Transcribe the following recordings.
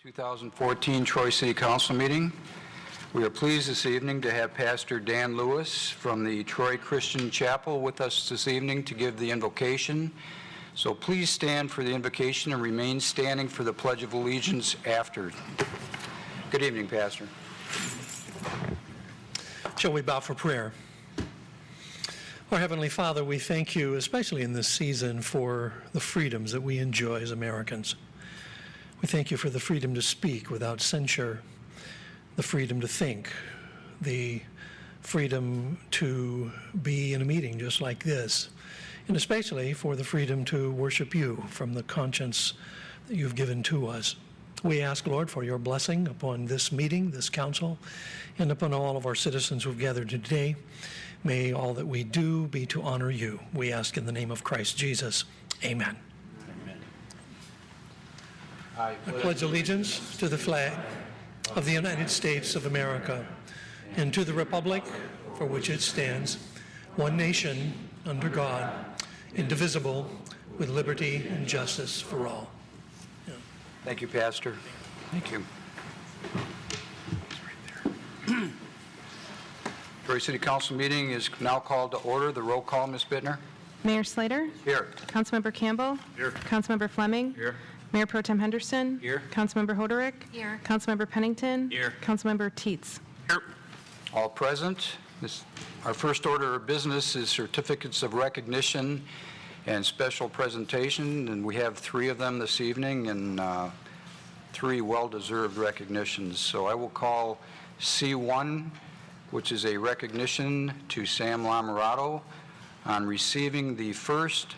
2014 Troy City Council meeting. We are pleased this evening to have Pastor Dan Lewis from the Troy Christian Chapel with us this evening to give the invocation. So please stand for the invocation and remain standing for the Pledge of Allegiance after. Good evening, Pastor. Shall we bow for prayer? Our Heavenly Father, we thank you, especially in this season, for the freedoms that we enjoy as Americans. We thank you for the freedom to speak without censure, the freedom to think, the freedom to be in a meeting just like this, and especially for the freedom to worship you from the conscience that you've given to us. We ask, Lord, for your blessing upon this meeting, this council, and upon all of our citizens who've gathered today. May all that we do be to honor you. We ask in the name of Christ Jesus. Amen. I pledge allegiance to the flag of the United States of America and to the republic for which it stands, one nation, under God, indivisible, with liberty and justice for all. Yeah. Thank you, Pastor. Thank you. Troy City Council meeting is now called to order. The roll call, Ms. Bittner. Mayor Slater? Here. Councilmember Campbell? Here. Councilmember Fleming? Here. Mayor Pro Tem Henderson? Here. Councilmember Hoderick? Here. Councilmember Pennington? Here. Councilmember Teets? Here. All present. Our first order of business is certificates of recognition and special presentation, and we have 3 of them this evening, and 3 well-deserved recognitions. So I will call C1, which is a recognition to Sam Lamarato on receiving the first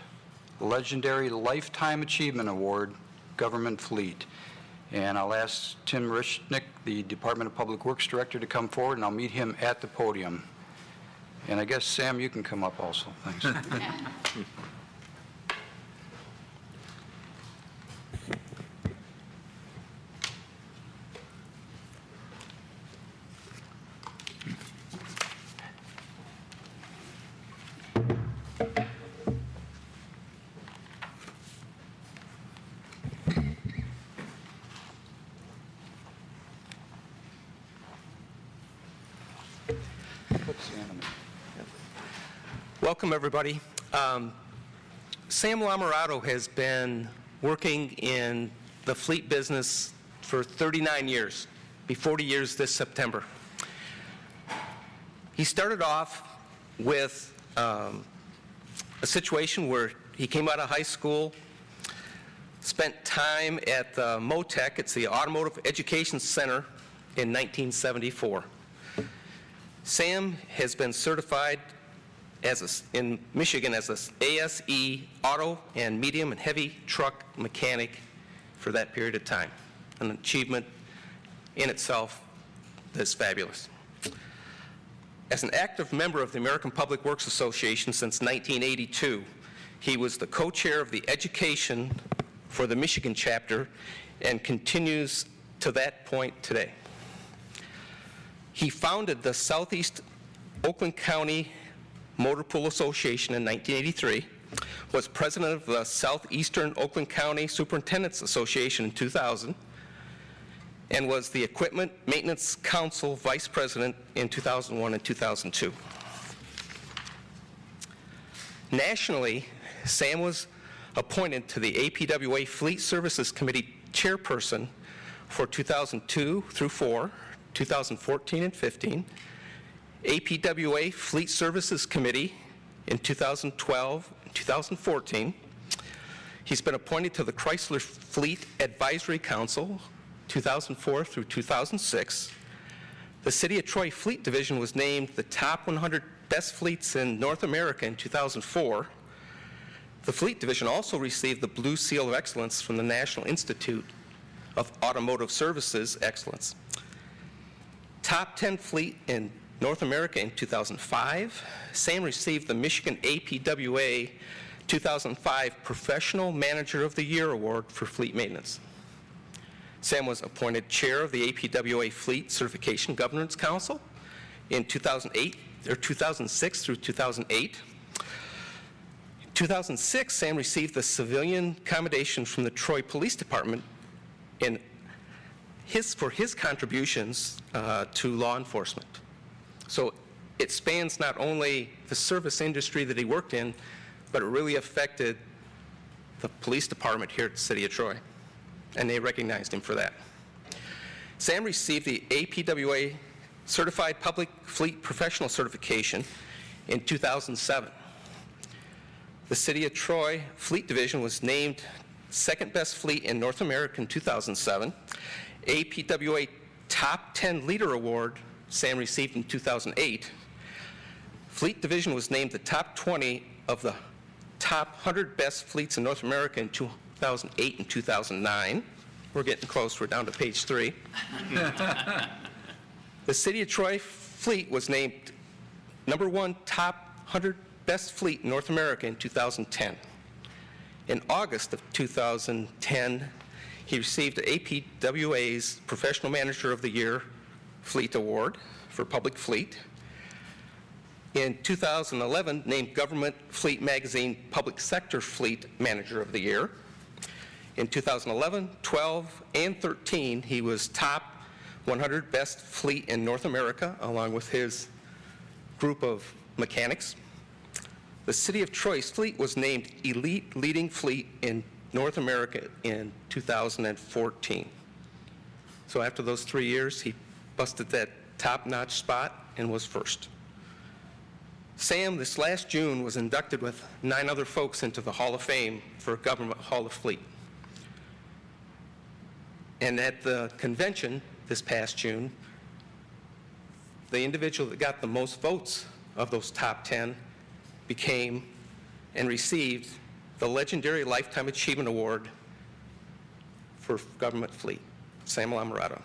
Legendary Lifetime Achievement Award, Government Fleet. And I'll ask Tim Rishnick, the Department of Public Works Director, to come forward, and I'll meet him at the podium. And I guess, Sam, you can come up also. Thanks. Welcome, everybody. Sam Lamarato has been working in the fleet business for 39 years, be 40 years this September. He started off with a situation where he came out of high school, spent time at the MOTEC, it's the Automotive Education Center, in 1974. Sam has been certified in Michigan as an ASE auto and medium and heavy truck mechanic for that period of time. An achievement in itself that's fabulous. As an active member of the American Public Works Association since 1982, he was the co-chair of the education for the Michigan chapter and continues to that point today. He founded the Southeast Oakland County Motor Pool Association in 1983, was president of the Southeastern Oakland County Superintendents Association in 2000, and was the Equipment Maintenance Council vice president in 2001 and 2002. Nationally, Sam was appointed to the APWA Fleet Services Committee chairperson for 2002 through 4, 2014 and 15, APWA Fleet Services Committee in 2012 and 2014. He's been appointed to the Chrysler Fleet Advisory Council 2004 through 2006. The City of Troy Fleet Division was named the top 100 best fleets in North America in 2004. The Fleet Division also received the Blue Seal of Excellence from the National Institute of Automotive Services Excellence. Top 10 fleet in North America in 2005. Sam received the Michigan APWA 2005 Professional Manager of the Year Award for Fleet Maintenance. Sam was appointed chair of the APWA Fleet Certification Governance Council in 2006 through 2008. In 2006, Sam received the civilian commendation from the Troy Police Department in for his contributions to law enforcement. So it spans not only the service industry that he worked in, but it really affected the police department here at the City of Troy, and they recognized him for that. Sam received the APWA Certified Public Fleet Professional Certification in 2007. The City of Troy Fleet Division was named second best fleet in North America in 2007. APWA Top 10 Leader Award Sam received in 2008. Fleet Division was named the top 20 of the top 100 best fleets in North America in 2008 and 2009. We're getting close. We're down to page 3. The City of Troy Fleet was named number 1 top 100 best fleet in North America in 2010. In August of 2010, he received APWA's Professional Manager of the Year Fleet Award for Public Fleet. In 2011, named Government Fleet Magazine Public Sector Fleet Manager of the Year. In 2011, 12, and 13, he was top 100 best fleet in North America, along with his group of mechanics. The City of Troy's fleet was named Elite Leading Fleet in North America in 2014. So after those 3 years, he busted that top-notch spot and was first. Sam, this last June, was inducted with 9 other folks into the Hall of Fame for Government Hall of Fleet. And at the convention this past June, the individual that got the most votes of those top 10 became and received the legendary Lifetime Achievement Award for Government Fleet, Sam Lamarato.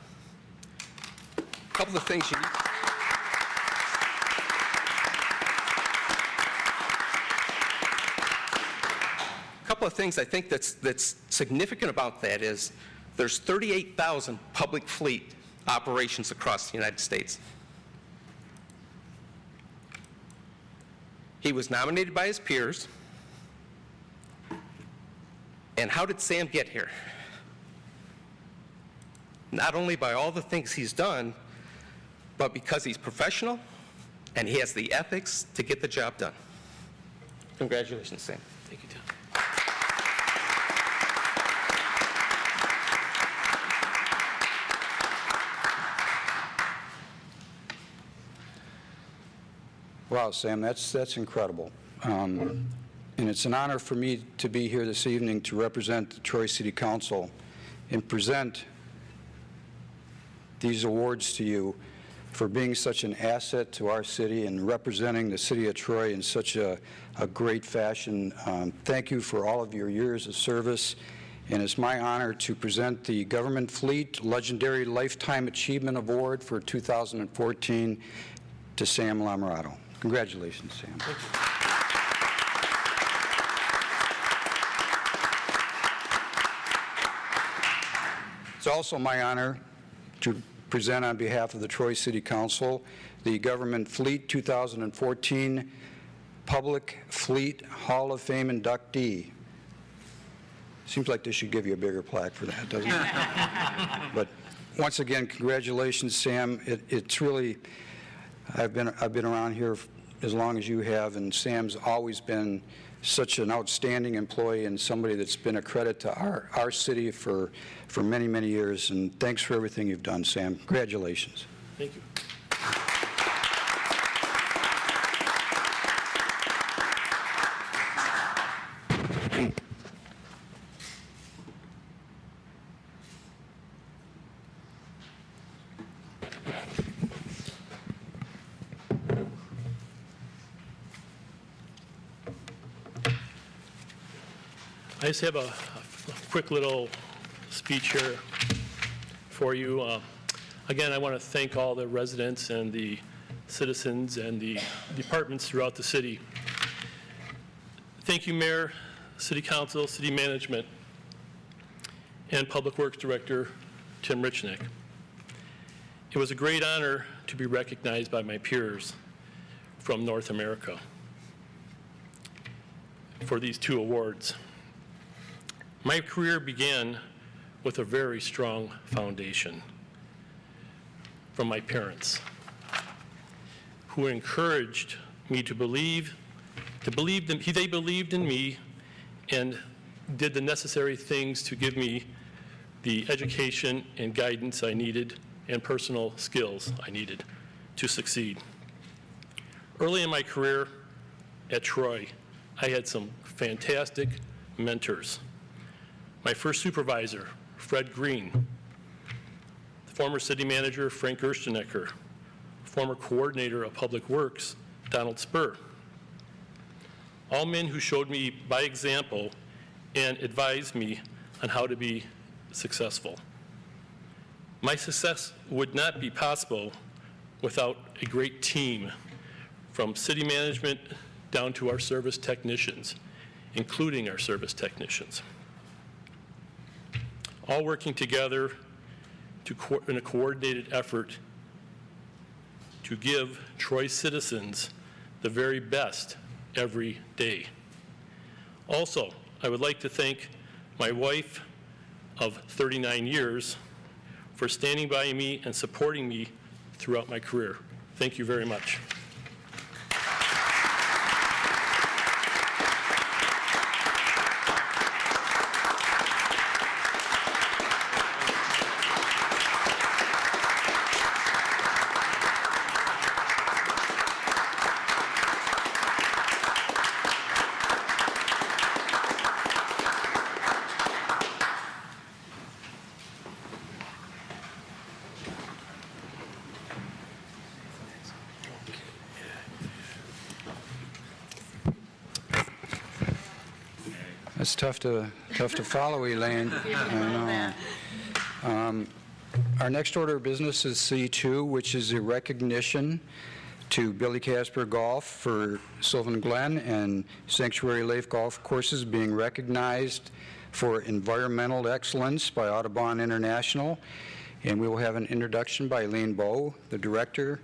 A couple of things you need. A couple of things I think that's significant about that is there's 38,000 public fleet operations across the United States. He was nominated by his peers. And how did Sam get here? Not only by all the things he's done, but because he's professional and he has the ethics to get the job done. Congratulations, Sam. Thank you, Tom. Wow, Sam, that's incredible. And it's an honor for me to be here this evening to represent the Troy City Council and present these awards to you for being such an asset to our city and representing the city of Troy in such a great fashion. Thank you for all of your years of service, and it's my honor to present the Government Fleet Legendary Lifetime Achievement Award for 2014 to Sam Lamarato. Congratulations, Sam. Thank you. It's also my honor to present on behalf of the Troy City Council the Government Fleet 2014 Public Fleet Hall of Fame inductee. Seems like they should give you a bigger plaque for that, doesn't it? But once again, congratulations, Sam. It's really, I've been around here as long as you have, and Sam's always been such an outstanding employee and somebody that's been a credit to our city for many, many years. And thanks for everything you've done, Sam. Congratulations. Thank you. I just have a quick little speech here for you. Again, I want to thank all the residents and the citizens and the departments throughout the city. Thank you, Mayor, City Council, City Management, and Public Works Director Tim Richnick. It was a great honor to be recognized by my peers from North America for these 2 awards. My career began with a very strong foundation from my parents, who encouraged me to believe they believed in me and did the necessary things to give me the education and guidance I needed and personal skills I needed to succeed. Early in my career at Troy, I had some fantastic mentors. My first supervisor, Fred Green, the former city manager, Frank Gerstenecker, former coordinator of Public Works, Donald Spur. All men who showed me by example and advised me on how to be successful. My success would not be possible without a great team, from city management down to our service technicians, including our service technicians, all working together in a coordinated effort to give Troy citizens the very best every day. Also, I would like to thank my wife of 39 years for standing by me and supporting me throughout my career. Thank you very much. That's tough to follow, Elaine. I know. Our next order of business is C2, which is a recognition to Billy Casper Golf for Sylvan Glen and Sanctuary Lake Golf Courses being recognized for environmental excellence by Audubon International. And we will have an introduction by Elaine Bowe, the Director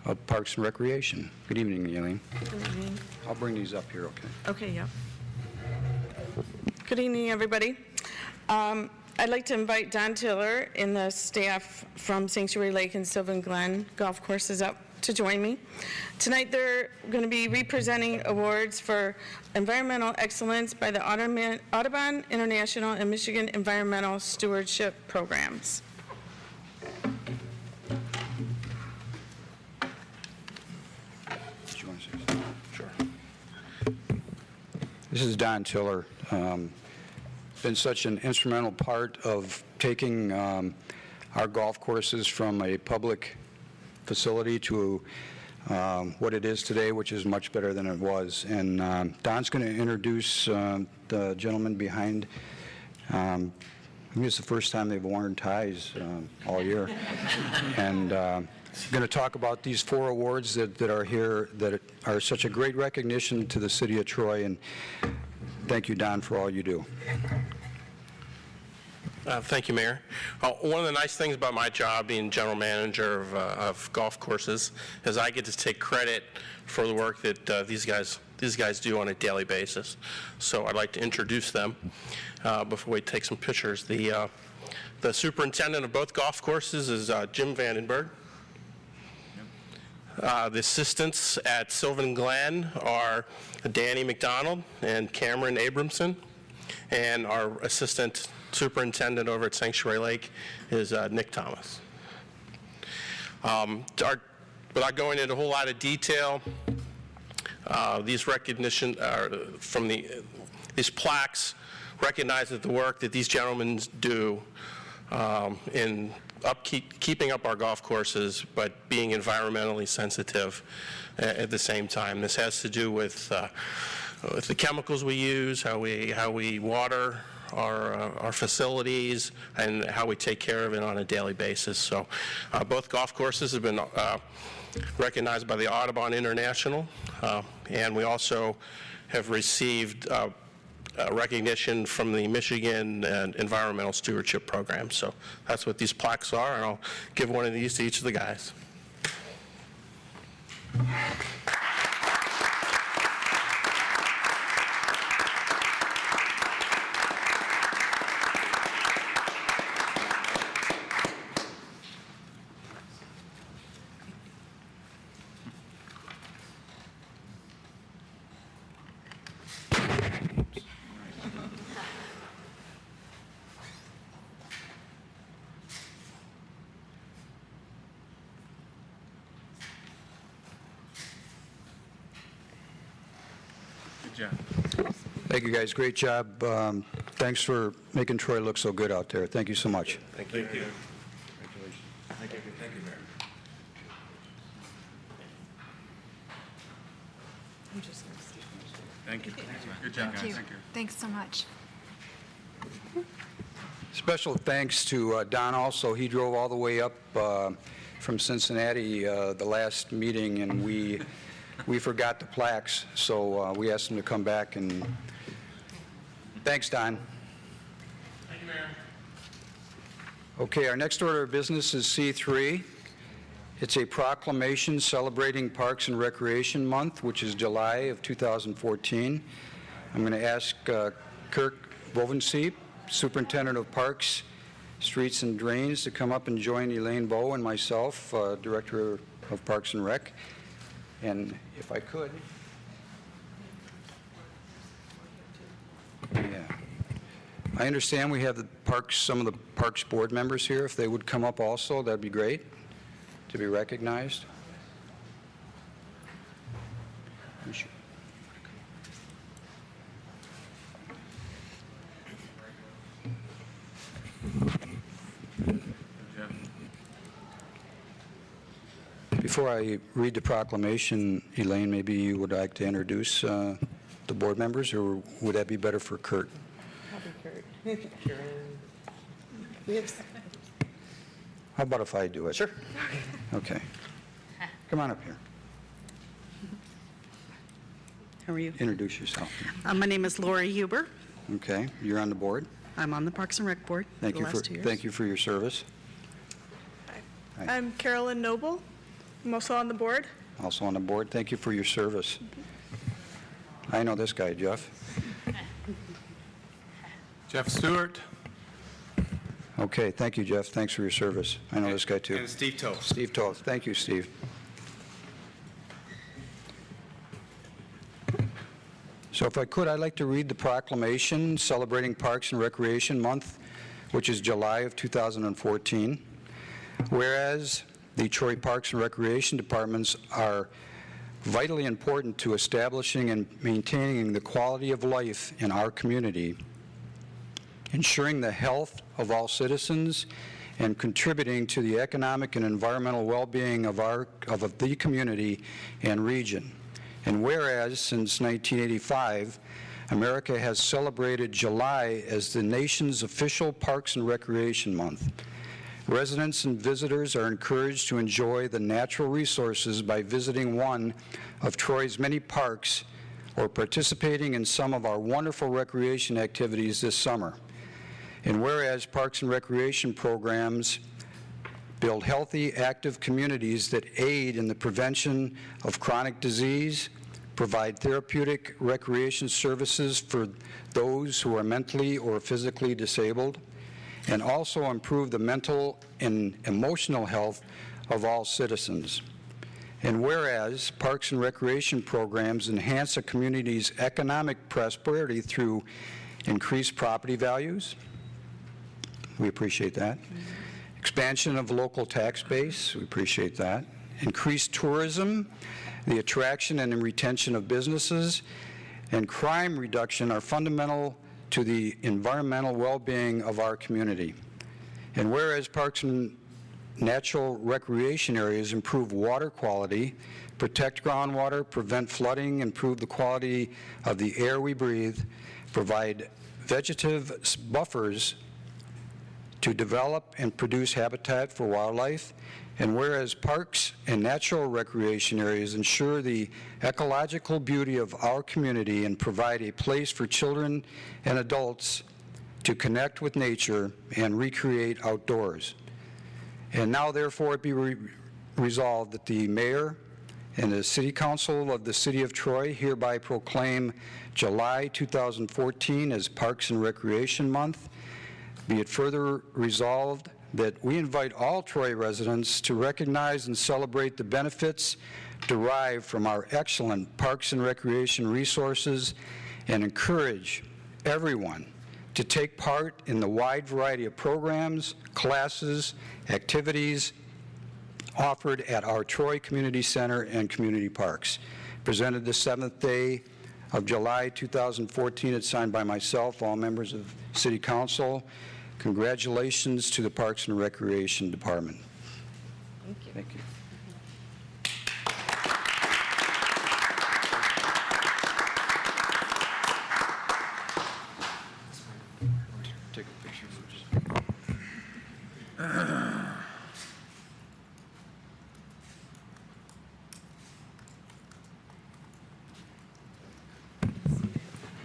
of Parks and Recreation. Good evening, Elaine. Good evening. I'll bring these up here, okay? Okay, yeah. Good evening, everybody. I'd like to invite Don Tiller and the staff from Sanctuary Lake and Sylvan Glen Golf Courses up to join me. Tonight, they're going to be representing awards for environmental excellence by the Audubon International and Michigan Environmental Stewardship Programs. Did you want to say something? Sure. This is Don Tiller. Been such an instrumental part of taking our golf courses from a public facility to what it is today, which is much better than it was. And Don's going to introduce the gentleman behind. I think it's the first time they've worn ties all year. And going to talk about these 4 awards that are here that are such a great recognition to the city of Troy. And thank you, Don, for all you do. Thank you, Mayor. One of the nice things about my job being general manager of golf courses is I get to take credit for the work that these guys do on a daily basis. So I'd like to introduce them before we take some pictures. The superintendent of both golf courses is Jim Vandenberg. The assistants at Sylvan Glen are Danny McDonald and Cameron Abramson, and our assistant superintendent over at Sanctuary Lake is Nick Thomas. Without going into a whole lot of detail, these recognition from these plaques recognize the work that these gentlemen do in keeping up our golf courses, but being environmentally sensitive at the same time. This has to do with the chemicals we use, how we water our facilities, and how we take care of it on a daily basis. So both golf courses have been recognized by the Audubon International, and we also have received recognition from the Michigan Environmental Stewardship Program. So that's what these plaques are, and I'll give one of these to each of the guys. Jeff. Thank you, guys. Great job. Thanks for making Troy look so good out there. Thank you so much. Thank you. Thank you. Thank you, Mayor. Thank you. Good job, guys. Thank you. Thank you. Thanks so much. Special thanks to Don also. He drove all the way up from Cincinnati the last meeting, and we forgot the plaques, so we asked him to come back, and thanks, Don. Thank you, Mayor. Okay, our next order of business is C3. It's a proclamation celebrating Parks and Recreation Month, which is July of 2014. I'm going to ask Kirk Bovenseep, Superintendent of Parks, Streets and Drains, to come up and join Elaine Bowe and myself, Director of Parks and Rec. And if I could. Yeah. I understand we have the parks, some of the Parks Board members here. If they would come up also, that'd be great to be recognized. Before I read the proclamation, Elaine, maybe you would like to introduce the board members, or would that be better for Kurt? How about if I do it? Sure. Okay. Come on up here. How are you? Introduce yourself. My name is Lori Huber. Okay, you're on the board. I'm on the Parks and Rec Board for the last 2 years. Thank you for your service. I'm Carolyn Noble. I'm also on the board. Also on the board. Thank you for your service. I know this guy, Jeff. Jeff Stewart. Okay, thank you, Jeff. Thanks for your service. I know this guy, too. And Steve Toth. Steve Toth. Thank you, Steve. So if I could, I'd like to read the proclamation celebrating Parks and Recreation Month, which is July of 2014. Whereas the Troy Parks and Recreation Departments are vitally important to establishing and maintaining the quality of life in our community, ensuring the health of all citizens, and contributing to the economic and environmental well-being of the community and region. And whereas since 1985, America has celebrated July as the nation's official Parks and Recreation Month. Residents and visitors are encouraged to enjoy the natural resources by visiting one of Troy's many parks or participating in some of our wonderful recreation activities this summer. And whereas Parks and Recreation programs build healthy, active communities that aid in the prevention of chronic disease, provide therapeutic recreation services for those who are mentally or physically disabled, and also improve the mental and emotional health of all citizens. And whereas Parks and Recreation programs enhance a community's economic prosperity through increased property values, we appreciate that, expansion of local tax base, we appreciate that, increased tourism, the attraction and retention of businesses, and crime reduction are fundamental to the environmental well-being of our community. And whereas parks and natural recreation areas improve water quality, protect groundwater, prevent flooding, improve the quality of the air we breathe, provide vegetative buffers to develop and produce habitat for wildlife, and whereas parks and natural recreation areas ensure the ecological beauty of our community and provide a place for children and adults to connect with nature and recreate outdoors. And now, therefore, it be resolved that the mayor and the city council of the city of Troy hereby proclaim July 2014 as Parks and Recreation Month. Be it further resolved that we invite all Troy residents to recognize and celebrate the benefits derived from our excellent parks and recreation resources and encourage everyone to take part in the wide variety of programs, classes, activities offered at our Troy Community Center and community parks. Presented the 7th day of July 2014. It's signed by myself, all members of City Council. Congratulations to the Parks and Recreation Department. Thank you. Thank you. Take a picture first.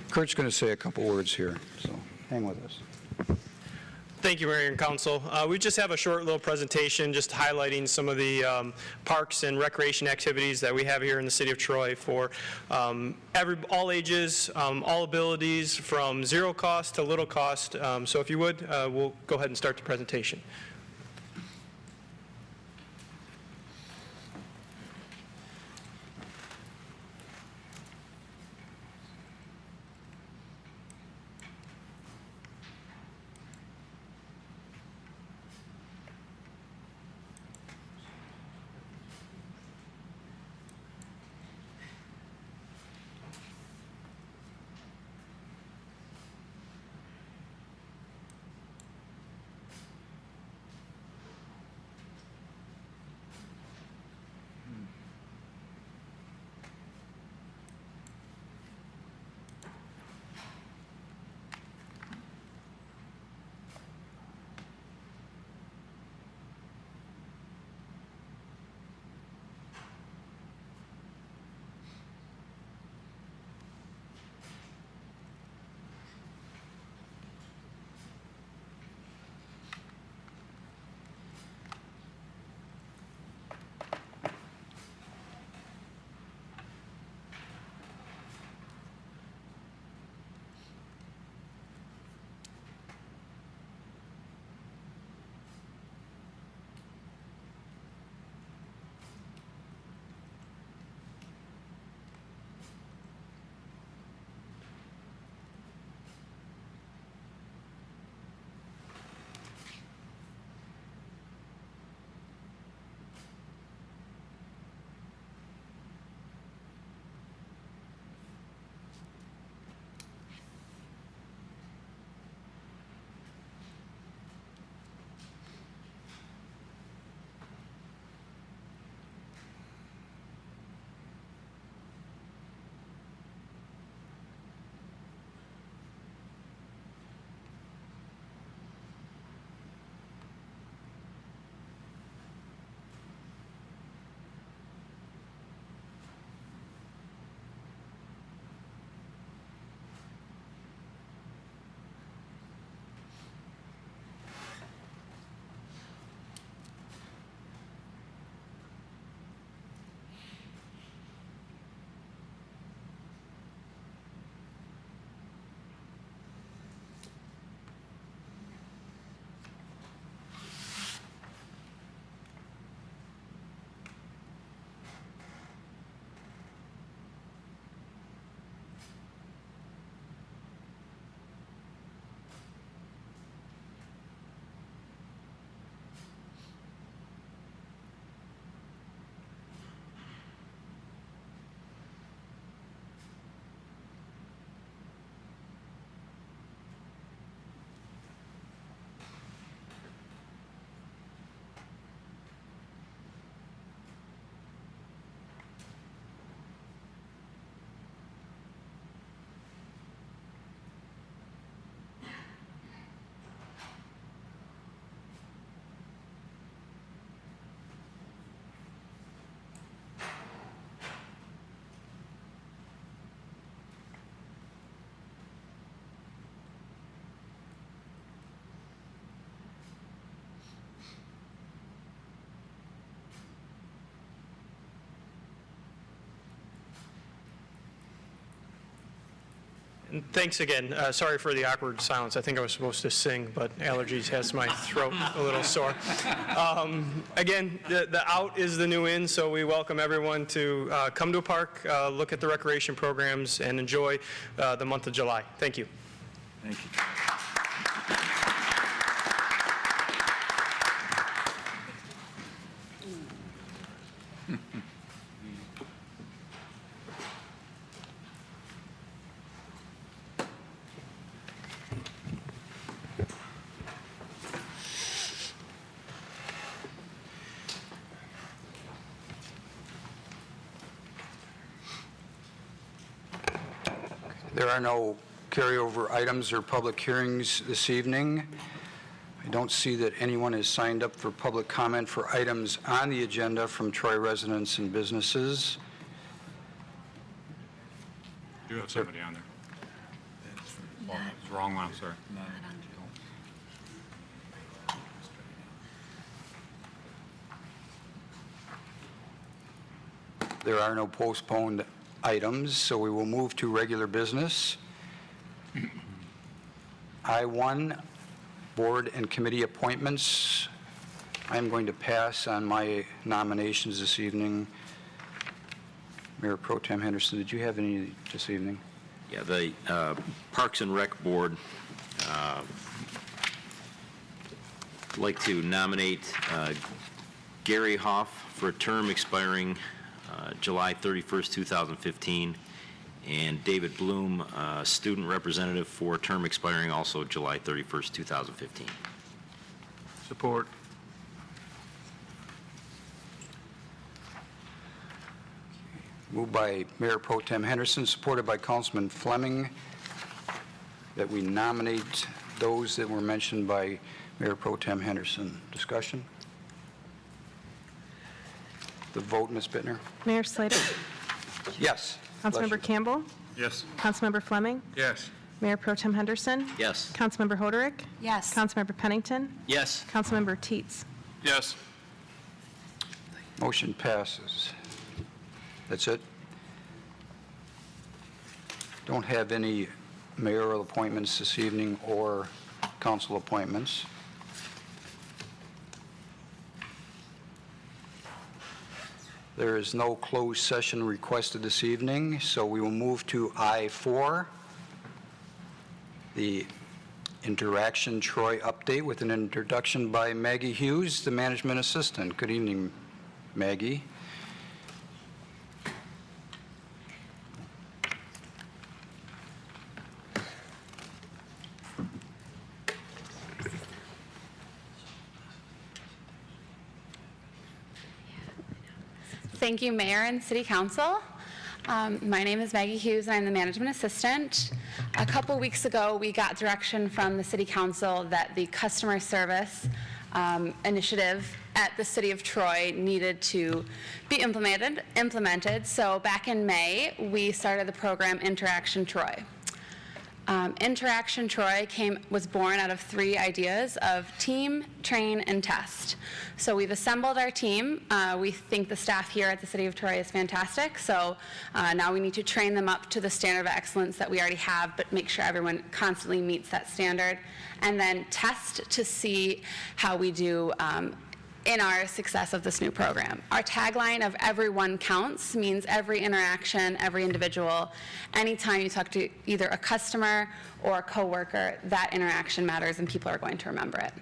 Kurt's going to say a couple words here, so hang with us. Thank you, Mayor and Council. We just have a short little presentation just highlighting some of the parks and recreation activities that we have here in the city of Troy for all ages, all abilities, from zero cost to little cost. So if you would, we'll go ahead and start the presentation. And thanks again. Sorry for the awkward silence. I think I was supposed to sing, but allergies has my throat a little sore. Again, the out is the new in, so we welcome everyone to come to a park, look at the recreation programs, and enjoy the month of July. Thank you. Thank you. There are no carryover items or public hearings this evening. I don't see that anyone has signed up for public comment for items on the agenda from Troy residents and businesses. You do have somebody on there. Oh, it's the wrong one, I'm sorry. There are no postponed items, so we will move to regular business. I-1, board and committee appointments. I'm going to pass on my nominations this evening. Mayor Pro Tem Henderson, did you have any this evening? Yeah, the Parks and Rec Board would like to nominate Gary Hoff for a term expiring July 31st, 2015, and David Bloom, student representative, for a term expiring also July 31st, 2015. Support. Moved by Mayor Pro Tem Henderson, supported by Councilman Fleming, that we nominate those that were mentioned by Mayor Pro Tem Henderson. Discussion? The vote, Ms. Bittner? Mayor Slater? Yes. Councilmember Campbell? Yes. Councilmember Fleming? Yes. Mayor Pro Tem Henderson? Yes. Councilmember Hoderick? Yes. Councilmember Pennington? Yes. Councilmember Teetz? Yes. Motion passes. That's it? Don't have any mayoral appointments this evening or council appointments. There is no closed session requested this evening, so we will move to I-4, the Interaction Troy update with an introduction by Maggie Hughes, the management assistant. Good evening, Maggie. Thank you, Mayor and City Council. My name is Maggie Hughes, and I'm the management assistant. A couple weeks ago, we got direction from the City Council that the customer service initiative at the City of Troy needed to be implemented. So back in May, we started the program Interaction Troy. Interaction Troy was born out of 3 ideas of team, train, and test. So we've assembled our team. We think the staff here at the City of Troy is fantastic. So now we need to train them up to the standard of excellence that we already have, but make sure everyone constantly meets that standard. And then test to see how we do in our success of this new program. Our tagline of "Everyone counts" means every interaction, every individual, anytime you talk to either a customer or a coworker, that interaction matters and people are going to remember it.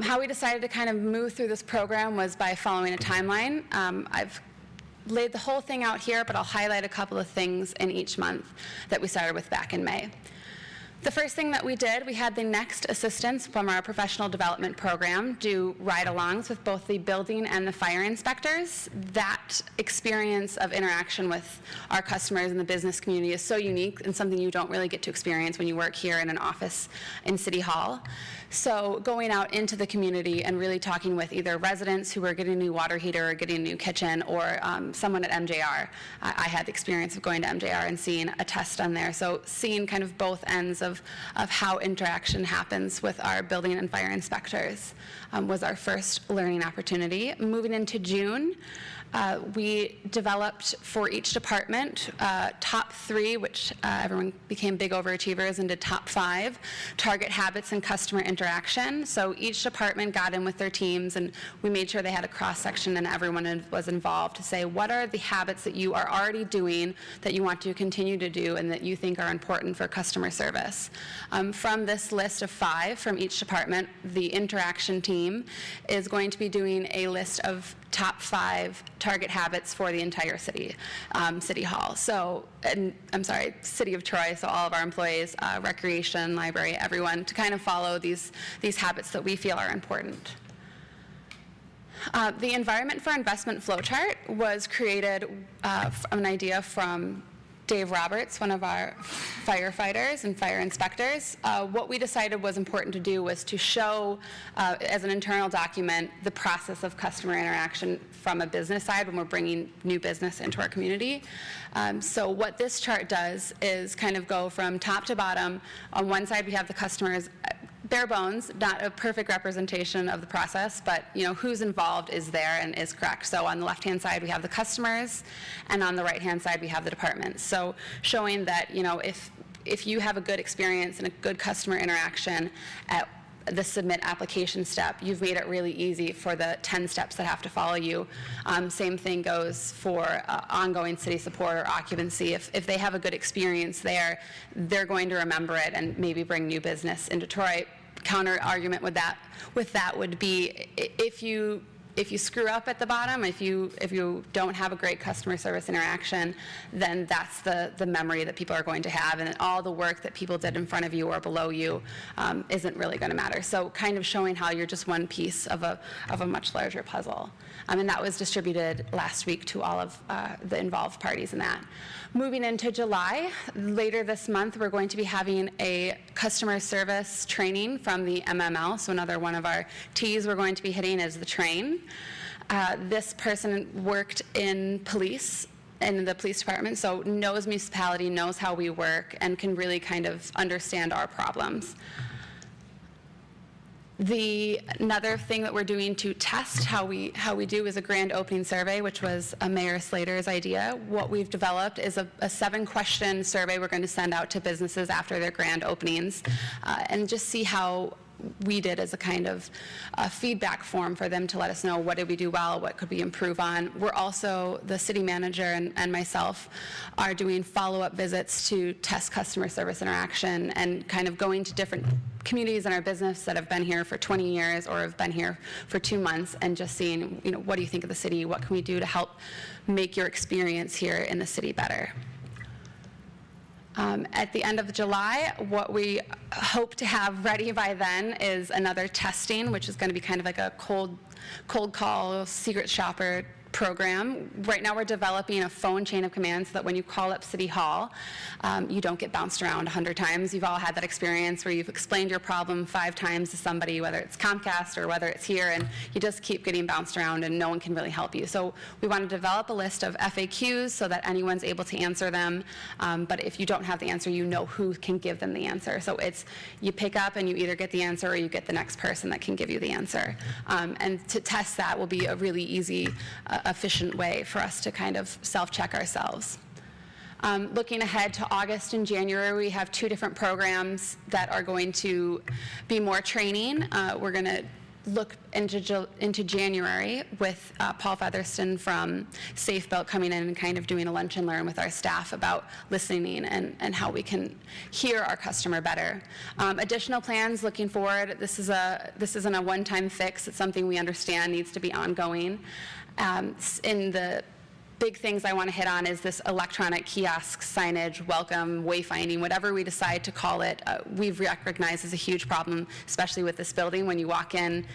How we decided to kind of move through this program was by following a timeline. I've laid the whole thing out here, but I'll highlight a couple of things in each month that we started with back in May. The first thing that we did, we had the next assistants from our professional development program do ride-alongs with both the building and the fire inspectors. That experience of interaction with our customers and the business community is so unique and something you don't really get to experience when you work here in an office in City Hall. So going out into the community and really talking with either residents who were getting a new water heater or getting a new kitchen, or someone at MJR. I had the experience of going to MJR and seeing a test done there. So seeing kind of both ends of how interaction happens with our building and fire inspectors was our first learning opportunity. Moving into June, we developed for each department top 3, which everyone became big overachievers, and did top 5, target habits and customer interaction. So each department got in with their teams, and we made sure they had a cross-section and everyone was involved to say, what are the habits that you are already doing that you want to continue to do and that you think are important for customer service? From this list of 5 from each department, the interaction team is going to be doing a list of top 5 target habits for the entire city, City Hall. So, City of Troy, so all of our employees, recreation, library, everyone, to kind of follow these habits that we feel are important. The Environment for Investment flowchart was created from an idea from Dave Roberts, one of our firefighters and fire inspectors. What we decided was important to do was to show, as an internal document, the process of customer interaction from a business side when we're bringing new business into our community. So what this chart does is kind of go from top to bottom. On one side, we have the customers, bare bones, not a perfect representation of the process, but who's involved is there and is correct. So on the left-hand side, we have the customers, and on the right-hand side, we have the departments. So showing that if you have a good experience and a good customer interaction at the submit application step, you've made it really easy for the 10 steps that have to follow you. Same thing goes for ongoing city support or occupancy. If they have a good experience there, they're going to remember it and maybe bring new business in Detroit. Counter argument with that would be if you screw up at the bottom, if you don't have a great customer service interaction, then that's the memory that people are going to have, and all the work that people did in front of you or below you isn't really going to matter. So kind of showing how you're just one piece of a much larger puzzle. And that was distributed last week to all of the involved parties in that. Moving into July, later this month, we're going to be having a customer service training from the MML. So another one of our T's we're going to be hitting is the train. This person worked in the police department, so knows municipality, knows how we work, and can really kind of understand our problems. Another thing that we're doing to test how we do is a grand opening survey, which was Mayor Slater's idea. What we've developed is a 7-question survey we're going to send out to businesses after their grand openings, and just see how we did as a kind of feedback form for them to let us know what did we do well, what could we improve on. We're also, the city manager and myself are doing follow-up visits to test customer service interaction and kind of going to different communities in our business that have been here for 20 years or have been here for 2 months and just seeing, what do you think of the city? What can we do to help make your experience here in the city better? At the end of July, what we hope to have ready by then is another testing, which is going to be kind of like a cold call, secret shopper program. Right now we're developing a phone chain of command so that when you call up City Hall, you don't get bounced around 100 times. You've all had that experience where you've explained your problem 5 times to somebody, whether it's Comcast or whether it's here, and you just keep getting bounced around and no one can really help you. So we want to develop a list of FAQs so that anyone's able to answer them, but if you don't have the answer, you know who can give them the answer. So it's, you pick up and you either get the answer or you get the next person that can give you the answer. And to test that will be a really easy, efficient way for us to kind of self-check ourselves. Looking ahead to August and January, we have 2 different programs that are going to be more training. We're going to look into January with Paul Featherston from Safe Built coming in and kind of doing a lunch and learn with our staff about listening and how we can hear our customer better. Additional plans looking forward. This isn't a one-time fix. It's something we understand needs to be ongoing. In the big things I want to hit on is this electronic kiosk signage, welcome, wayfinding, whatever we decide to call it, we've recognized as a huge problem, especially with this building. When you walk in,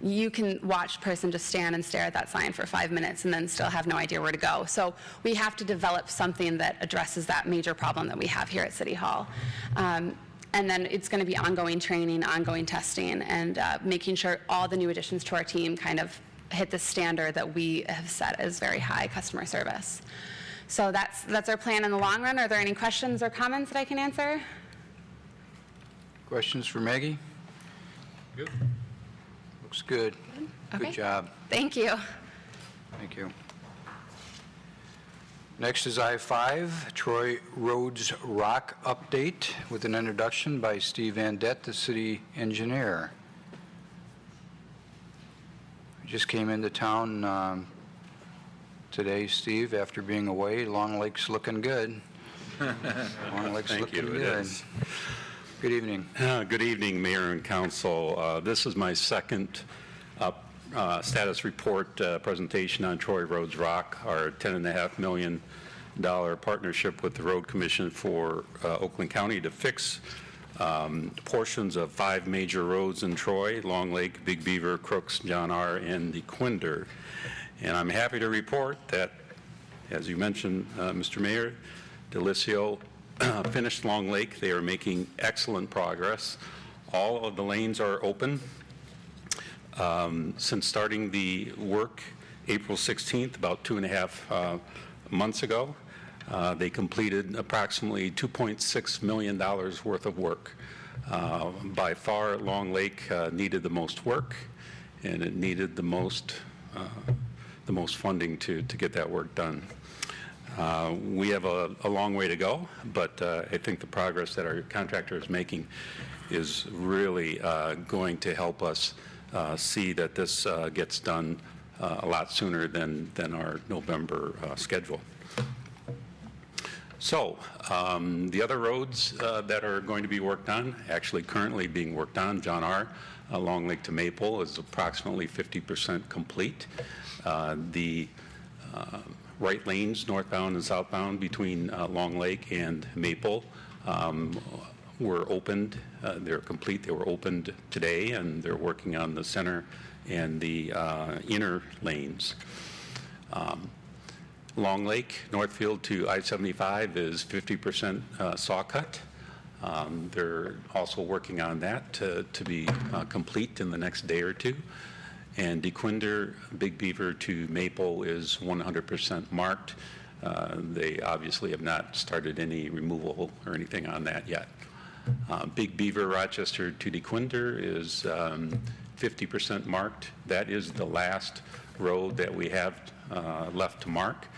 you can watch a person just stand and stare at that sign for 5 minutes and then still have no idea where to go. So we have to develop something that addresses that major problem that we have here at City Hall. And then it's going to be ongoing training, ongoing testing, and making sure all the new additions to our team kind of hit the standard that we have set as very high customer service. So that's our plan in the long run. Are there any questions or comments that I can answer? Questions for Maggie? Good. Looks good. Okay. Good job. Thank you. Thank you. Next is I-5, Troy Roads Rock update with an introduction by Steve Vandett, the city engineer. Just came into town today, Steve, after being away. Long Lake's looking good. Long Lake's Thank looking you. good. It is. Good evening. Good evening, Mayor and Council. This is my second status report presentation on Troy Roads Rock, our $10.5 million partnership with the Road Commission for Oakland County to fix portions of 5 major roads in Troy: Long Lake, Big Beaver, Crooks, John R., and the Quinder. And I'm happy to report that, as you mentioned, Mr. Mayor, Delisio finished Long Lake. They are making excellent progress. All of the lanes are open. Since starting the work April 16th, about 2.5 months ago, they completed approximately $2.6 million worth of work. By far, Long Lake needed the most work, and it needed the most funding to get that work done. We have a long way to go, but I think the progress that our contractor is making is really going to help us see that this gets done a lot sooner than our November schedule. So the other roads that are going to be worked on, actually currently being worked on, John R., Long Lake to Maple is approximately 50% complete. The right lanes, northbound and southbound, between Long Lake and Maple were opened. They're complete. They were opened today, and they're working on the center and the inner lanes. Long Lake, Northfield to I-75 is 50% saw cut. They're also working on that to be complete in the next day or two. And DeQuinder, Big Beaver to Maple is 100% marked. They obviously have not started any removal or anything on that yet. Big Beaver, Rochester to DeQuinder is 50% marked. That is the last road that we have left to mark.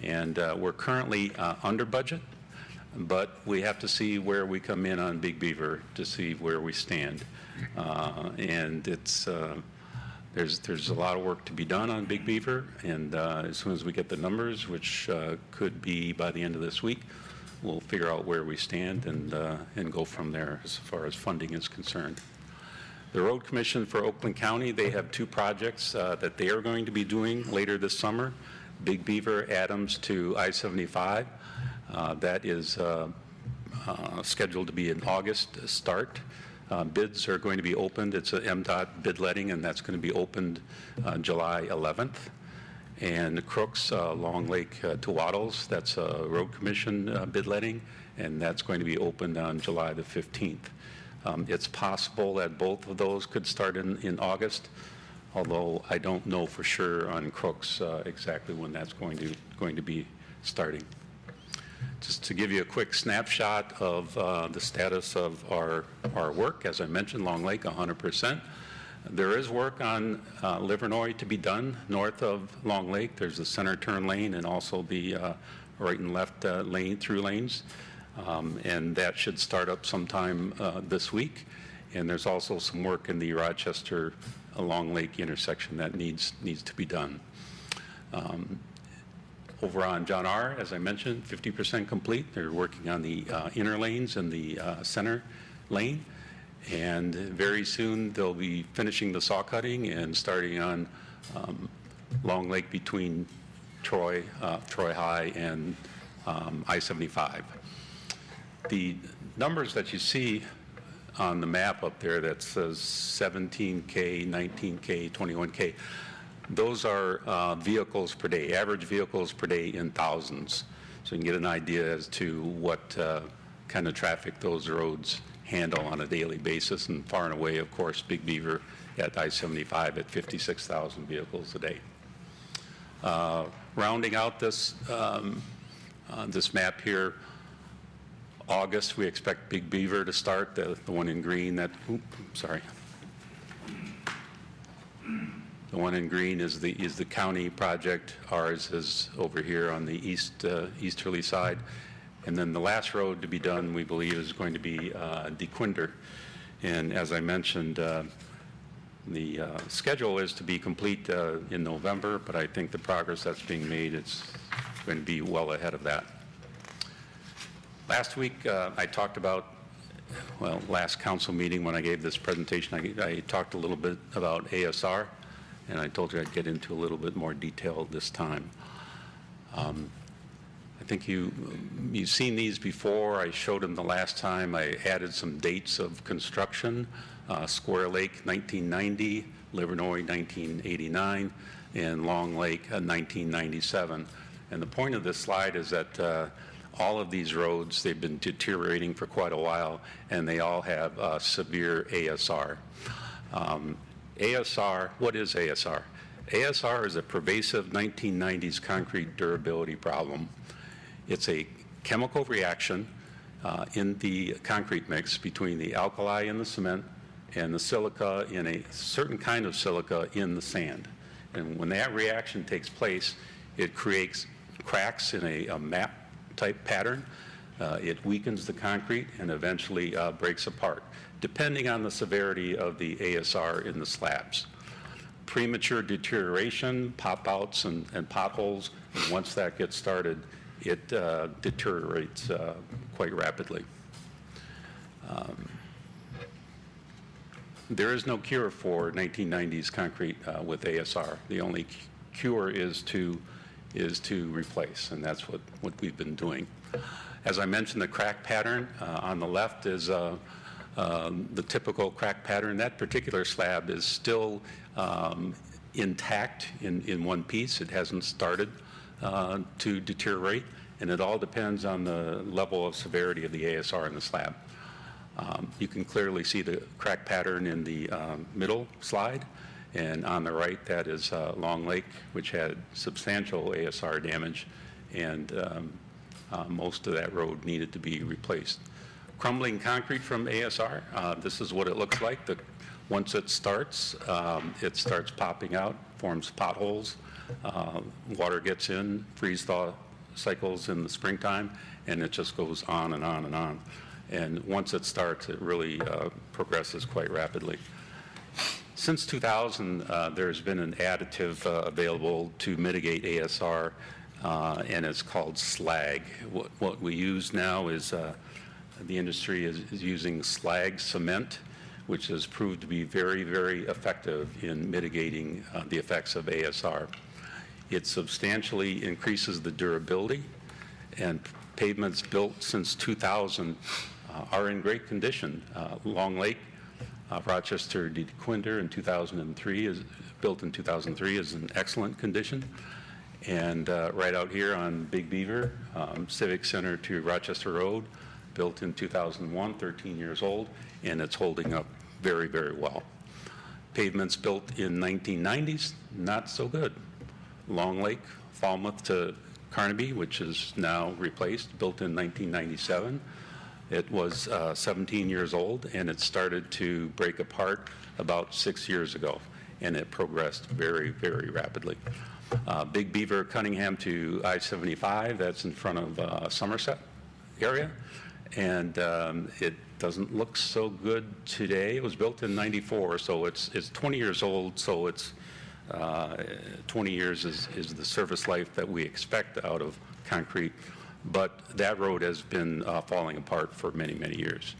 And we're currently under budget, but we have to see where we come in on Big Beaver to see where we stand. And it's there's a lot of work to be done on Big Beaver, and as soon as we get the numbers, which could be by the end of this week, we'll figure out where we stand and go from there as far as funding is concerned. The Road Commission for Oakland County, they have two projects that they are going to be doing later this summer. Big Beaver, Adams to I-75. That is scheduled to be an August start. Bids are going to be opened. It's an MDOT bid letting, and that's going to be opened July 11th. And Crooks, Long Lake to Waddles, that's a Road Commission bid letting, and that's going to be opened on July the 15th. It's possible that both of those could start in August, although I don't know for sure on Crooks exactly when that's going to be starting. Just to give you a quick snapshot of the status of our work, as I mentioned, Long Lake 100%. There is work on Livernois to be done north of Long Lake. There's the center turn lane and also the right and left lane through lanes. And that should start up sometime this week. And there's also some work in the Rochester Long Lake intersection that needs to be done. Over on John R., as I mentioned, 50% complete. They're working on the inner lanes and the center lane. And very soon they'll be finishing the saw cutting and starting on Long Lake between Troy High and I-75. The numbers that you see on the map up there that says 17K, 19K, 21K, those are vehicles per day, average vehicles per day in thousands. So you can get an idea as to what kind of traffic those roads handle on a daily basis. And far and away, of course, Big Beaver at I-75 at 56,000 vehicles a day. Rounding out this, this map here, August, we expect Big Beaver to start, the one in green that, sorry. The one in green is the county project. Ours is over here on the easterly side. And then the last road to be done, we believe, is going to be DeQuinder. And as I mentioned, the schedule is to be complete in November, but I think the progress that's being made is going to be well ahead of that. Last week, I talked about, well, last council meeting when I gave this presentation, I talked a little bit about ASR, and I told you I'd get into a little bit more detail this time. I think you've seen these before. I showed them the last time. I added some dates of construction. Square Lake, 1990, Livernois, 1989, and Long Lake, 1997. And the point of this slide is that All of these roads, they've been deteriorating for quite a while, and they all have severe ASR. ASR, what is ASR? ASR is a pervasive 1990s concrete durability problem. It's a chemical reaction in the concrete mix between the alkali in the cement and the silica in a certain kind of silica in the sand. And when that reaction takes place, it creates cracks in a map-type pattern. It weakens the concrete and eventually breaks apart, depending on the severity of the ASR in the slabs. Premature deterioration, pop-outs, and potholes, and once that gets started, it deteriorates quite rapidly. There is no cure for 1990s concrete with ASR. The only cure is to replace, and that's what we've been doing. As I mentioned, the crack pattern on the left is the typical crack pattern. That particular slab is still intact in one piece. It hasn't started to deteriorate, and it all depends on the level of severity of the ASR in the slab. You can clearly see the crack pattern in the middle slide, and on the right, that is Long Lake, which had substantial ASR damage, and most of that road needed to be replaced. Crumbling concrete from ASR, this is what it looks like. Once it starts popping out, forms potholes, water gets in, freeze-thaw cycles in the springtime, and it just goes on and on and on. And once it starts, it really progresses quite rapidly. Since 2000, there's been an additive available to mitigate ASR, and it's called slag. What we use now is the industry is using slag cement, which has proved to be very, very effective in mitigating the effects of ASR. It substantially increases the durability, and pavements built since 2000 are in great condition. Long Lake, Rochester DeQuinder in 2003 built in 2003 is in excellent condition. And right out here on Big Beaver, Civic Center to Rochester Road, built in 2001, 13 years old, and it's holding up very, very well. Pavements built in 1990s, not so good. Long Lake, Falmouth to Carnaby, which is now replaced, built in 1997. It was 17 years old, and it started to break apart about 6 years ago, and it progressed very, very rapidly. Big Beaver, Cunningham to I-75, that's in front of Somerset area, and it doesn't look so good today. It was built in 94, so it's 20 years old, so it's 20 years is the service life that we expect out of concrete, but that road has been falling apart for many, many years.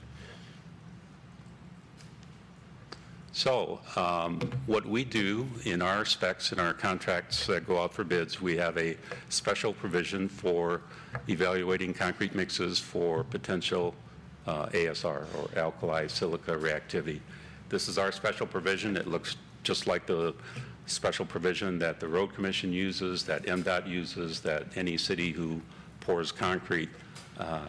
So what we do in our specs, in our contracts that go out for bids, we have a special provision for evaluating concrete mixes for potential ASR, or alkali silica reactivity. This is our special provision. It looks just like the special provision that the Road Commission uses, that MDOT uses, that any city who pours concrete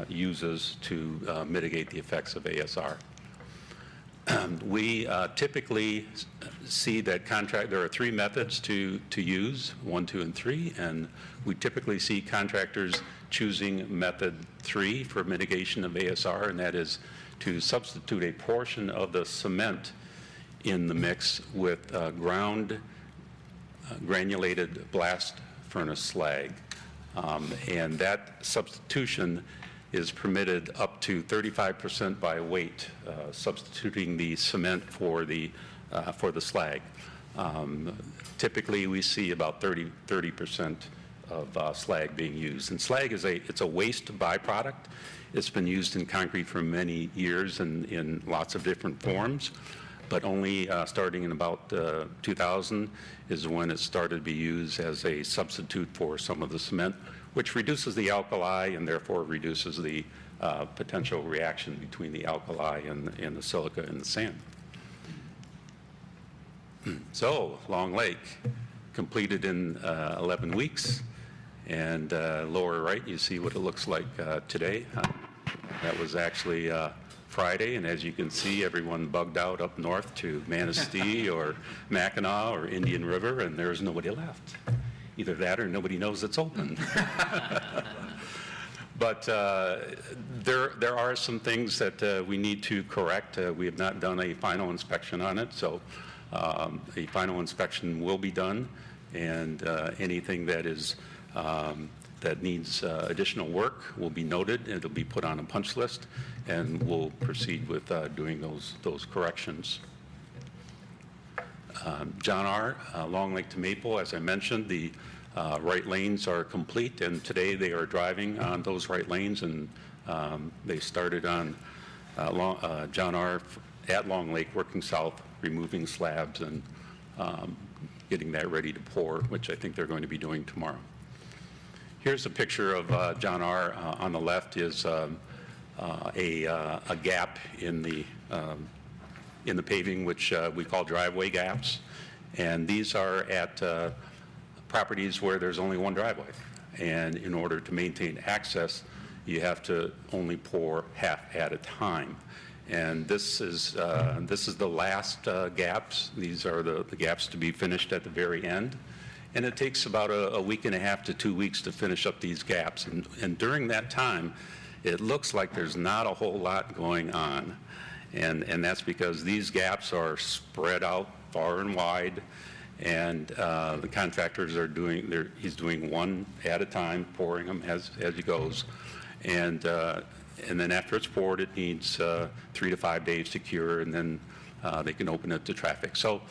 uses to mitigate the effects of ASR. We typically see that there are 3 methods to use, 1, 2, and 3, and we typically see contractors choosing method 3 for mitigation of ASR, and that is to substitute a portion of the cement in the mix with granulated blast furnace slag. And that substitution is permitted up to 35% by weight, substituting the cement for the slag. Typically, we see about 30% of slag being used. And slag is it's a waste byproduct. It's been used in concrete for many years in lots of different forms, but only starting in about 2000 is when it started to be used as a substitute for some of the cement, which reduces the alkali and therefore reduces the potential reaction between the alkali and the silica in the sand. So, Long Lake, completed in 11 weeks, And lower right, you see what it looks like today. That was actually Friday, and as you can see, everyone bugged out up north to Manistee or Mackinac or Indian River, and there's nobody left. Either that or nobody knows it's open. But there are some things that we need to correct. We have not done a final inspection on it, so a final inspection will be done, and anything that is that needs additional work will be noted, and it'll be put on a punch list, and we'll proceed with doing those corrections. John R., Long Lake to Maple, as I mentioned, the right lanes are complete, and today they are driving on those right lanes, and they started on John R. at Long Lake, working south, removing slabs and getting that ready to pour, which I think they're going to be doing tomorrow. Here's a picture of John R. On the left is a gap in the paving, which we call driveway gaps, and these are at properties where there's only one driveway, and in order to maintain access, you have to only pour half at a time. And this is the last gaps. These are the gaps to be finished at the very end. And it takes about a week and a half to 2 weeks to finish up these gaps. And during that time, it looks like there's not a whole lot going on. And that's because these gaps are spread out far and wide. And the contractors are he's doing one at a time, pouring them as he goes. And then after it's poured, it needs 3 to 5 days to cure, and then they can open it to traffic. So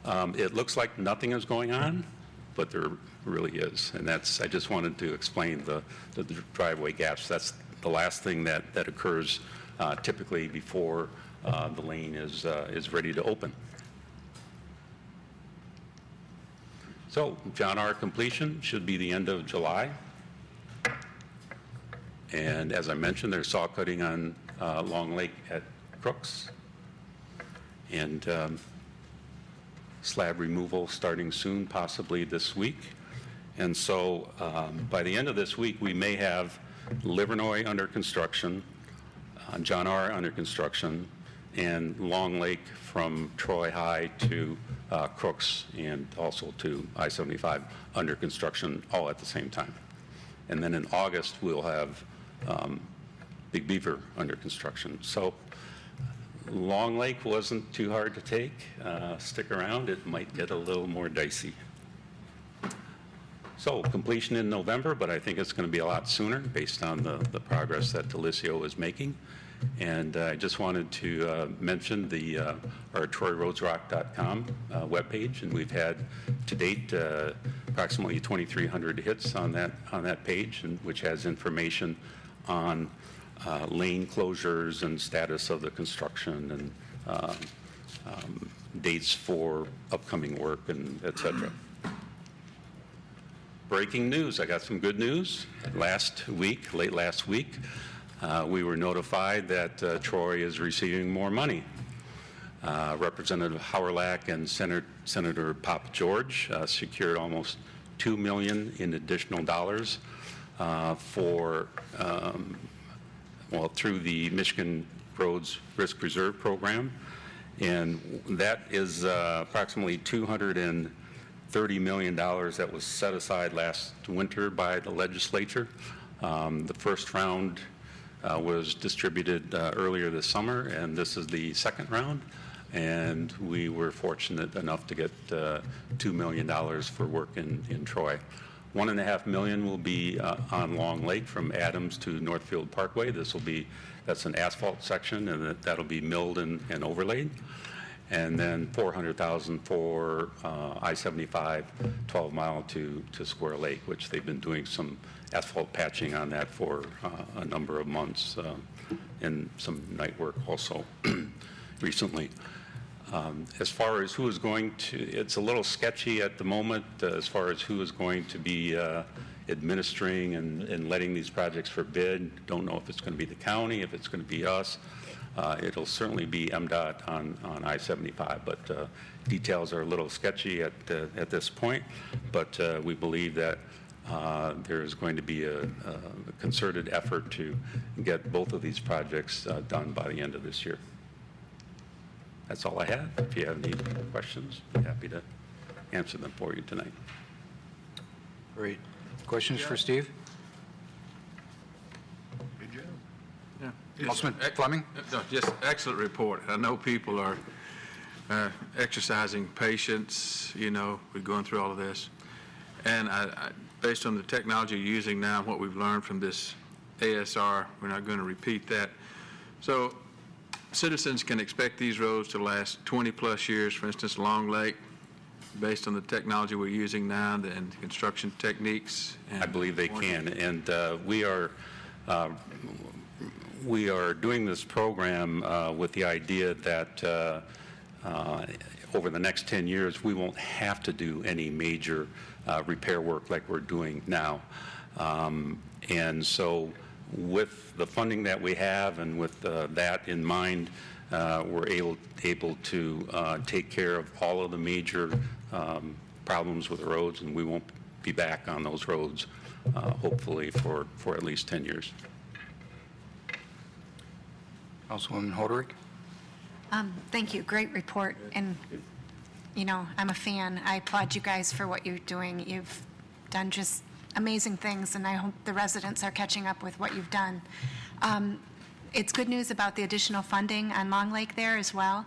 it looks like nothing is going on, but there really is. And I just wanted to explain the driveway gaps. That's the last thing that occurs typically before the lane is ready to open. So John R. completion should be the end of July. And as I mentioned, there's saw cutting on Long Lake at Crooks. And slab removal starting soon, possibly this week. And so by the end of this week, we may have Livernois under construction, John R. under construction, and Long Lake from Troy High to Crooks and also to I-75 under construction all at the same time. And then in August, we'll have Big Beaver under construction. So Long Lake wasn't too hard to take. Stick around, it might get a little more dicey. So completion in November, but I think it's going to be a lot sooner based on the progress that Delisio is making. And I just wanted to mention our TroyRoadsRock.com webpage, and we've had to date approximately 2,300 hits on that page, and which has information on lane closures and status of the construction and dates for upcoming work and et cetera. Breaking news, I got some good news. Late last week, we were notified that Troy is receiving more money. Representative Hauerlach and Senator Pop George secured almost $2 million in additional dollars through the Michigan Roads Risk Reserve Program. And that is approximately $230 million that was set aside last winter by the legislature. The first round was distributed earlier this summer, and this is the second round. And we were fortunate enough to get $2 million for work in Troy. $1.5 million will be on Long Lake from Adams to Northfield Parkway. That's an asphalt section, and that'll be milled and overlaid. And then $400,000 for I-75 12 mile to Square Lake, which they've been doing some asphalt patching on that for a number of months, and some night work also recently. As far as who is going to, it's a little sketchy at the moment as far as who is going to be administering and letting these projects for bid. Don't know if it's going to be the county, if it's going to be us. It'll certainly be MDOT on I-75, but details are a little sketchy at this point. But we believe that there's going to be a concerted effort to get both of these projects done by the end of this year. That's all I have. If you have any questions, I'm happy to answer them for you tonight. Great. Questions for Steve? Good job. Yeah. Councilman Fleming? No, just excellent report. I know people are exercising patience, you know, we're going through all of this. And based on the technology you're using now, what we've learned from this ASR, we're not going to repeat that. So citizens can expect these roads to last 20-plus years. For instance, Long Lake, based on the technology we're using now and the construction techniques. I believe they can, and we are doing this program with the idea that over the next 10 years, we won't have to do any major repair work like we're doing now. And so with the funding that we have and with that in mind, we're able to take care of all of the major problems with the roads, and we won't be back on those roads, hopefully, for at least 10 years. Councilwoman Hoderick? Thank you. Great report. And, you know, I'm a fan. I applaud you guys for what you're doing. You've done just amazing things, and I hope the residents are catching up with what you've done. It's good news about the additional funding on Long Lake there as well.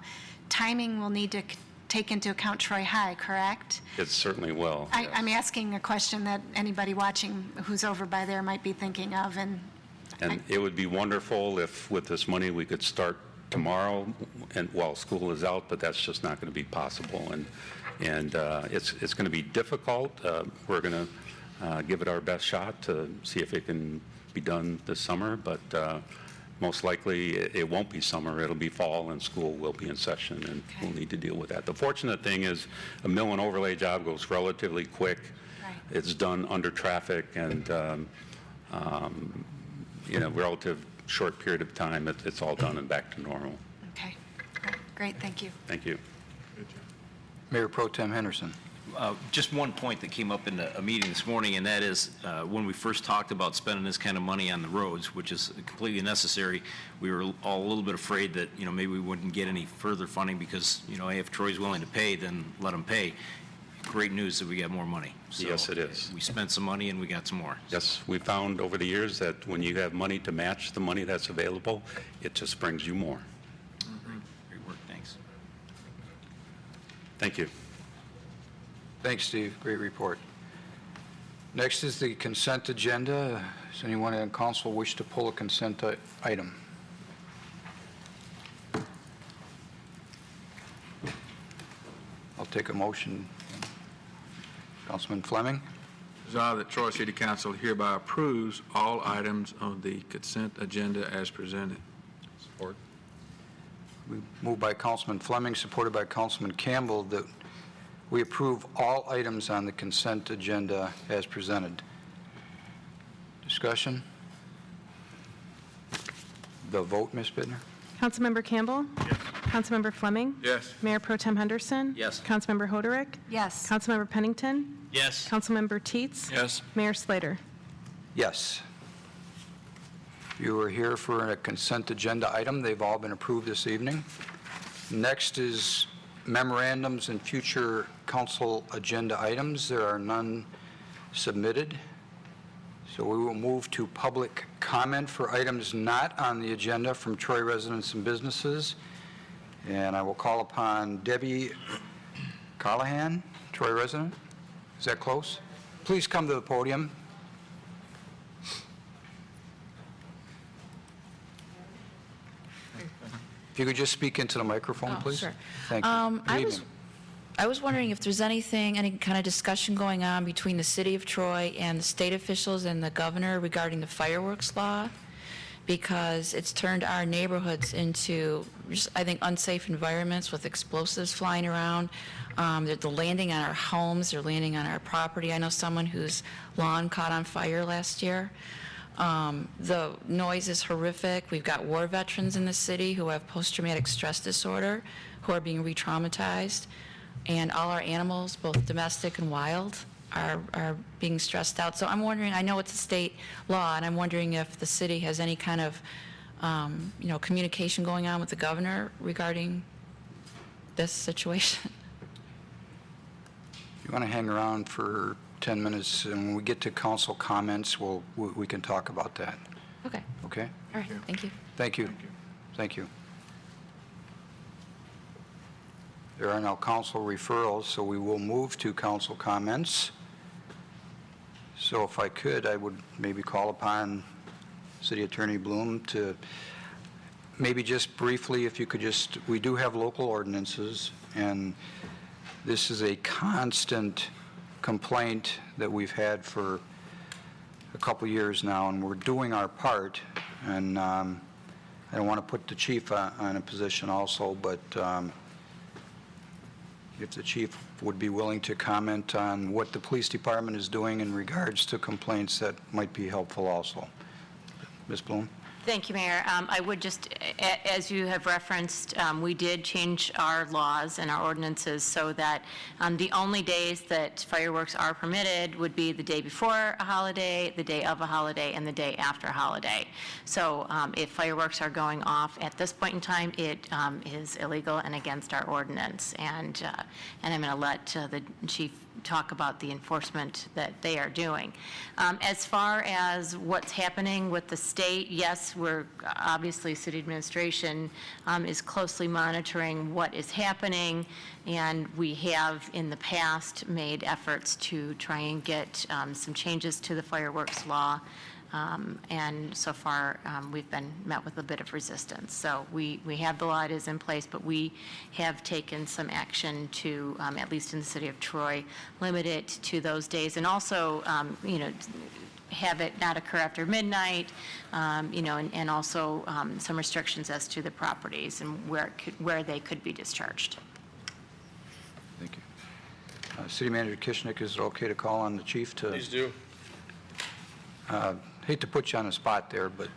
Timing will need to take into account Troy High, correct? It certainly will. I'm asking a question that anybody watching who's over by there might be thinking of. And it would be wonderful if with this money we could start tomorrow and while school is out, but that's just not going to be possible. And it's going to be difficult. We're going to give it our best shot to see if it can be done this summer, but most likely it won't be summer. It'll be fall, and school will be in session, and we'll need to deal with that. The fortunate thing is a mill and overlay job goes relatively quick. Right. It's done under traffic, and you know, relative short period of time, it's all done and back to normal. okay, great. Thank you. Thank you. Mayor Pro Tem Henderson. Just one point that came up in a meeting this morning, and that is when we first talked about spending this kind of money on the roads, which is completely necessary, we were all a little bit afraid that, you know, maybe we wouldn't get any further funding because, you know, if Troy's willing to pay, then let them pay. Great news that we got more money. So Yes, it is. We spent some money and we got some more. Yes, we found over the years that when you have money to match the money that's available, it just brings you more. Great work, thanks. Thank you. Thanks, Steve. Great report. Next is the consent agenda. Does anyone in council wish to pull a consent item? I'll take a motion. Councilman Fleming? Resolved that Troy City Council hereby approves all items on the consent agenda as presented. Support. We moved by Councilman Fleming, supported by Councilman Campbell, that we approve all items on the consent agenda as presented. Discussion? The vote, Ms. Bittner? Councilmember Campbell? Yes. Councilmember Fleming? Yes. Mayor Pro Tem Henderson? Yes. Councilmember Hoderick? Yes. Councilmember Pennington? Yes. Councilmember Teets? Yes. Mayor Slater? Yes. You are here for a consent agenda item. They've all been approved this evening. Next is memorandums and future council agenda items. There are none submitted. So we will move to public comment for items not on the agenda from Troy residents and businesses. And I will call upon Debbie Callahan, Troy resident. Is that close? Please come to the podium. If you could just speak into the microphone, please. Sure. Thank you. Good evening. I was wondering if there's anything, any kind of discussion going on between the city of Troy and the state officials and the governor regarding the fireworks law, because it's turned our neighborhoods into, just, I think, unsafe environments with explosives flying around. They're landing on our homes, they're landing on our property. I know someone whose lawn caught on fire last year. The noise is horrific. We've got war veterans in the city who have post-traumatic stress disorder, who are being re-traumatized, and all our animals, both domestic and wild, are being stressed out. So I'm wondering, I know it's a state law, and I'm wondering if the city has any kind of, communication going on with the governor regarding this situation. If you want to hang around for 10 minutes, and when we get to council comments, we can talk about that. Okay. Okay? All right. Thank you. Thank you. Thank you. There are now council referrals, so we will move to council comments. So if I could, I would maybe call upon City Attorney Bloom to maybe just briefly, if you could just, we do have local ordinances, and this is a constant complaint that we've had for a couple years now, and we're doing our part. And I don't want to put the chief on a position also, but if the chief would be willing to comment on what the police department is doing in regards to complaints, that might be helpful also. Ms. Bloom? Thank you, Mayor. I would just, as you have referenced, we did change our laws and our ordinances so that the only days that fireworks are permitted would be the day before a holiday, the day of a holiday, and the day after a holiday. So if fireworks are going off at this point in time, it is illegal and against our ordinance. And I'm going to let the chief talk about the enforcement that they are doing. As far as what's happening with the state, yes, we're obviously, city administration is closely monitoring what is happening, and we have in the past made efforts to try and get some changes to the fireworks law. And so far, we've been met with a bit of resistance. So we have the law, it is in place, but we have taken some action to, at least in the city of Troy, limit it to those days, and also, have it not occur after midnight, and also some restrictions as to the properties and where they could be discharged. Thank you. City Manager Kishnick, is it okay to call on the chief to? Please do. Hate to put you on the spot there, but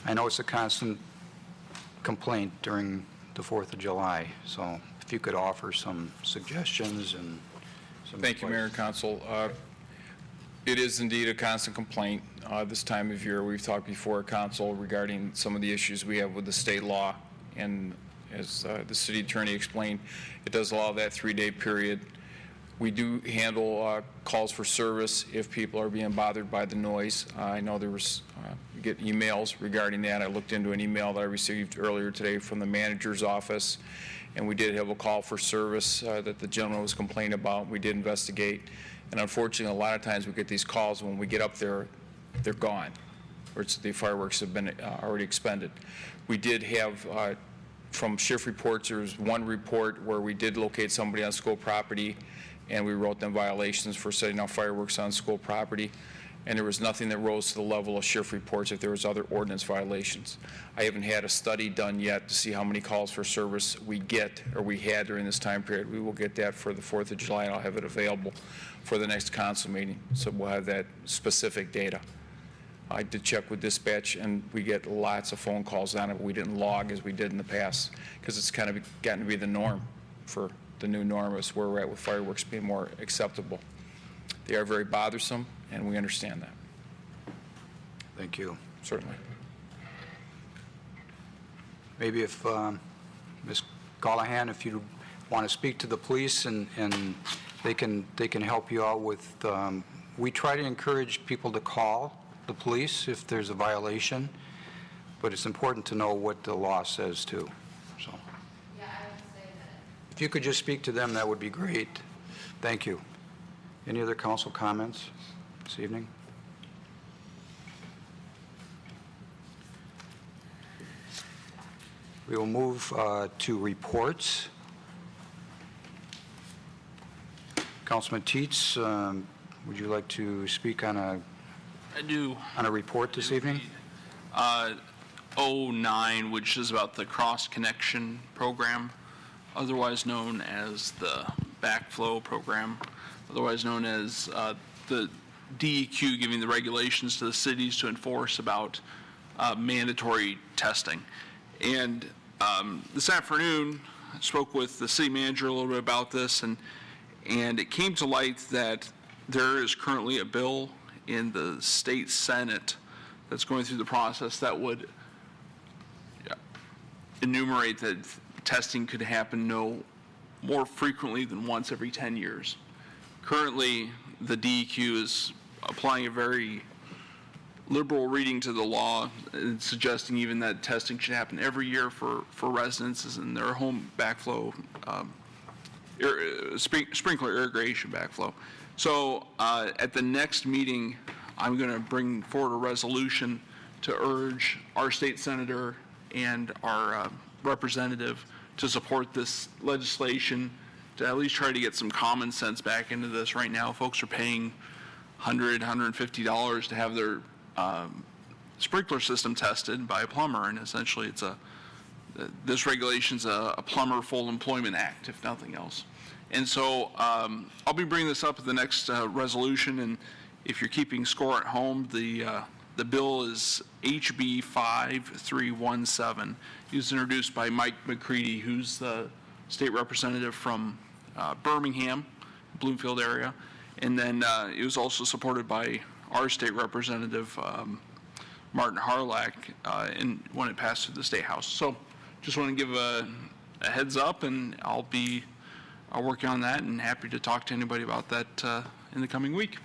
I know it's a constant complaint during the 4th of July, so if you could offer some suggestions and some Thank you, Mayor and Council. It is indeed a constant complaint this time of year. We've talked before, Council, regarding some of the issues we have with the state law, and as the city attorney explained, it does allow that 3-day period. We do handle calls for service if people are being bothered by the noise. I know there was, we get emails regarding that. I looked into an email that I received earlier today from the manager's office, and we did have a call for service that the gentleman was complaining about. We did investigate, and unfortunately, a lot of times we get these calls, when we get up there, they're gone, or the fireworks have been already expended. We did have, from shift reports, there was one report where we did locate somebody on school property, and we wrote them violations for setting off fireworks on school property, and there was nothing that rose to the level of shift reports if there was other ordinance violations. I haven't had a study done yet to see how many calls for service we get, or we had during this time period. We will get that for the 4th of July, and I'll have it available for the next council meeting, so we'll have that specific data. I did check with dispatch, and we get lots of phone calls on it. We didn't log as we did in the past, because it's kind of gotten to be the norm for the new norm is where we're at with fireworks being more acceptable. They are very bothersome, and we understand that. Thank you. Certainly. Maybe if Ms. Callahan, if you want to speak to the police and they can help you out with, we try to encourage people to call the police if there's a violation, but it's important to know what the law says too. So. If you could just speak to them, that would be great. Thank you. Any other council comments this evening? We will move to reports. Councilman Teets, would you like to speak on a report this evening? 09, which is about the Cross Connection Program, otherwise known as the Backflow Program, otherwise known as the DEQ giving the regulations to the cities to enforce about mandatory testing. And this afternoon, I spoke with the city manager a little bit about this, and it came to light that There is currently a bill in the state Senate that's going through the process that would enumerate that testing could happen no more frequently than once every 10 years. Currently, the DEQ is applying a very liberal reading to the law, and suggesting even that testing should happen every year for residents in their home backflow, sprinkler irrigation backflow. So at the next meeting, I'm going to bring forward a resolution to urge our state senator and our representative to support this legislation, to at least try to get some common sense back into this. Right now, folks are paying $100, $150 to have their sprinkler system tested by a plumber, and essentially this regulation's a plumber full employment act, if nothing else. And so I'll be bringing this up at the next resolution, and if you're keeping score at home, the bill is HB 5317. It was introduced by Mike McCready, who's the state representative from Birmingham, Bloomfield area. And then it was also supported by our state representative, Martin Harlach, when it passed through the State House. So just want to give a heads up, and I'll be working on that and happy to talk to anybody about that in the coming week.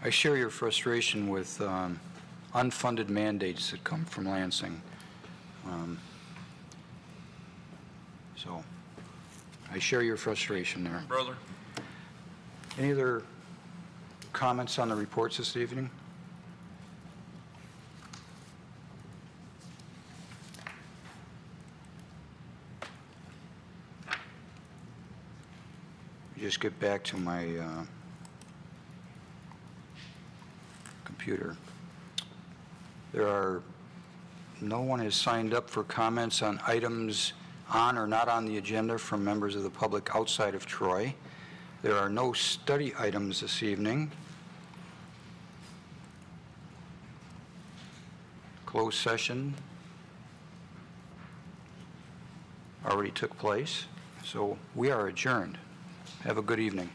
I share your frustration with unfunded mandates that come from Lansing. So I share your frustration there. Brother. Any other comments on the reports this evening? Just get back to my computer. No one has signed up for comments on items on or not on the agenda from members of the public outside of Troy. There are no study items this evening. Closed session already took place, so we are adjourned. Have a good evening.